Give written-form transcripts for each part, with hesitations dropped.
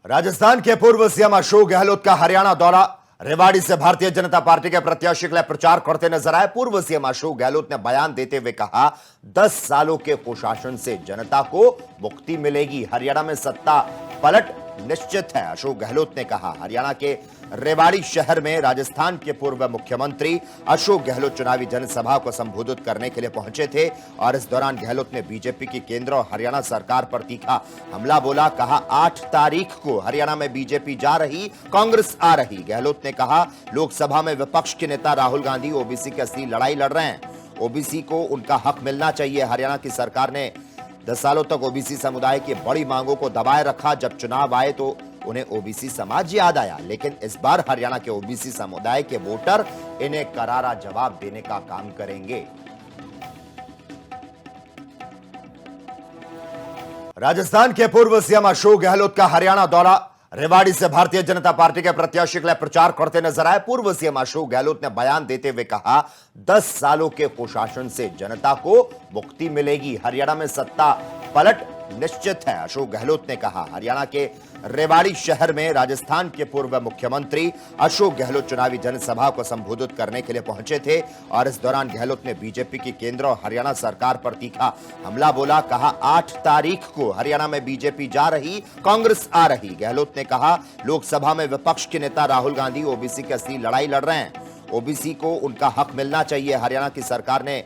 राजस्थान के पूर्व सीएम अशोक गहलोत का हरियाणा दौरा। रेवाड़ी से भारतीय जनता पार्टी के प्रत्याशी के लिए प्रचार करते नजर आए। पूर्व सीएम अशोक गहलोत ने बयान देते हुए कहा, 10 सालों के कुशासन से जनता को मुक्ति मिलेगी, हरियाणा में सत्ता पलट निश्चित है। अशोक गहलोत ने कहा, हरियाणा के रेवाड़ी शहर में राजस्थान के पूर्व मुख्यमंत्री अशोक गहलोत चुनावी जनसभा को संबोधित करने के लिए पहुंचे थे और इस दौरान गहलोत ने बीजेपी की केंद्र और हरियाणा सरकार पर तीखा हमला बोला। कहा, 8 तारीख को हरियाणा में बीजेपी जा रही, कांग्रेस आ रही। गहलोत ने कहा, लोकसभा में विपक्ष के नेता राहुल गांधी ओबीसी की असली लड़ाई लड़ रहे हैं, ओबीसी को उनका हक मिलना चाहिए। हरियाणा की सरकार ने 10 सालों तक ओबीसी समुदाय की बड़ी मांगों को दबाए रखा। जब चुनाव आए तो उन्हें ओबीसी समाज याद आया, लेकिन इस बार हरियाणा के ओबीसी समुदाय के वोटर इन्हें करारा जवाब देने का काम करेंगे। राजस्थान के पूर्व सीएम अशोक गहलोत का हरियाणा दौरा। रेवाड़ी से भारतीय जनता पार्टी के प्रत्याशी के लिए प्रचार करते नजर आए। पूर्व सीएम अशोक गहलोत ने बयान देते हुए कहा, 10 सालों के कुशासन से जनता को मुक्ति मिलेगी, हरियाणा में सत्ता पलट निश्चित है। अशोक गहलोत ने कहा, हरियाणा के रेवाड़ी शहर में राजस्थान के पूर्व मुख्यमंत्री अशोक गहलोत चुनावी जनसभा को संबोधित करने के लिए पहुंचे थे और इस दौरान गहलोत ने बीजेपी की केंद्र और हरियाणा सरकार पर तीखा हमला बोला। कहा, 8 तारीख को हरियाणा में बीजेपी जा रही, कांग्रेस आ रही। गहलोत ने कहा, लोकसभा में विपक्ष के नेता राहुल गांधी ओबीसी की असली लड़ाई लड़ रहे हैं, ओबीसी को उनका हक मिलना चाहिए। हरियाणा की सरकार ने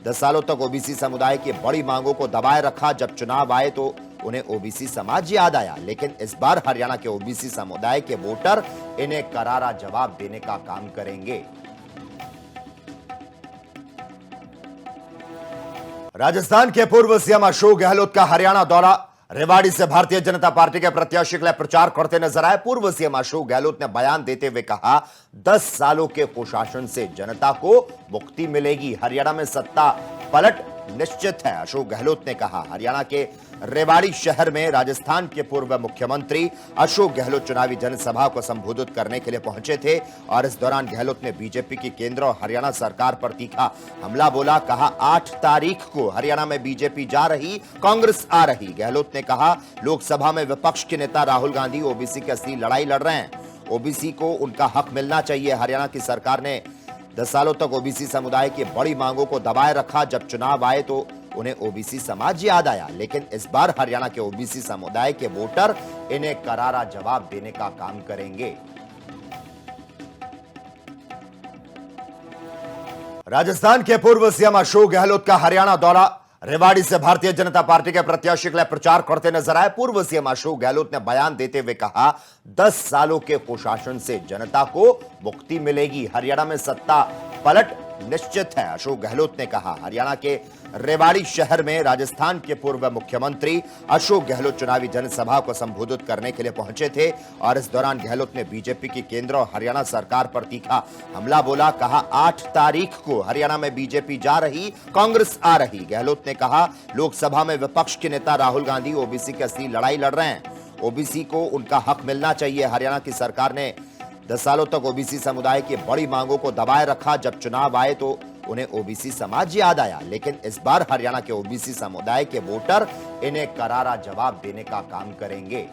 10 सालों तक ओबीसी समुदाय की बड़ी मांगों को दबाए रखा। जब चुनाव आए तो उन्हें ओबीसी समाज याद आया, लेकिन इस बार हरियाणा के ओबीसी समुदाय के वोटर इन्हें करारा जवाब देने का काम करेंगे। राजस्थान के पूर्व सीएम अशोक गहलोत का हरियाणा दौरा। रेवाड़ी से भारतीय जनता पार्टी के प्रत्याशी के लिए प्रचार करते नजर आए। पूर्व सीएम अशोक गहलोत ने बयान देते हुए कहा, 10 सालों के कुशासन से जनता को मुक्ति मिलेगी, हरियाणा में सत्ता पलट निश्चित है। अशोक गहलोत ने कहा, हरियाणा के रेवाड़ी शहर में राजस्थान के पूर्व मुख्यमंत्री अशोक गहलोत चुनावी जनसभा को संबोधित करने के लिए पहुंचे थे और इस दौरान गहलोत ने बीजेपी की केंद्र और हरियाणा सरकार पर तीखा हमला बोला। कहा, 8 तारीख को हरियाणा में बीजेपी जा रही, कांग्रेस आ रही। गहलोत ने कहा, लोकसभा में विपक्ष के नेता राहुल गांधी ओबीसी की असली लड़ाई लड़ रहे हैं, ओबीसी को उनका हक मिलना चाहिए। हरियाणा की सरकार ने 10 सालों तक ओबीसी समुदाय की बड़ी मांगों को दबाए रखा। जब चुनाव आए तो उन्हें ओबीसी समाज याद आया, लेकिन इस बार हरियाणा के ओबीसी समुदाय के वोटर इन्हें करारा जवाब देने का काम करेंगे। राजस्थान के पूर्व सीएम अशोक गहलोत का हरियाणा दौरा। रेवाड़ी से भारतीय जनता पार्टी के प्रत्याशी के लिए प्रचार करते नजर आए। पूर्व सीएम अशोक गहलोत ने बयान देते हुए कहा, 10 सालों के कुशासन से जनता को मुक्ति मिलेगी, हरियाणा में सत्ता पलट निश्चित है। अशोक गहलोत ने कहा, हरियाणा के रेवाड़ी शहर में राजस्थान के पूर्व मुख्यमंत्री अशोक गहलोत चुनावी जनसभा को संबोधित करने के लिए पहुंचे थे और इस दौरान गहलोत ने बीजेपी की केंद्र और हरियाणा सरकार पर तीखा हमला बोला। कहा, 8 तारीख को हरियाणा में बीजेपी जा रही, कांग्रेस आ रही। गहलोत ने कहा, लोकसभा में विपक्ष के नेता राहुल गांधी ओबीसी की असली लड़ाई लड़ रहे हैं, ओबीसी को उनका हक मिलना चाहिए। हरियाणा की सरकार ने 10 सालों तक ओबीसी समुदाय की बड़ी मांगों को दबाए रखा। जब चुनाव आए तो उन्हें ओबीसी समाज याद आया, लेकिन इस बार हरियाणा के ओबीसी समुदाय के वोटर इन्हें करारा जवाब देने का काम करेंगे।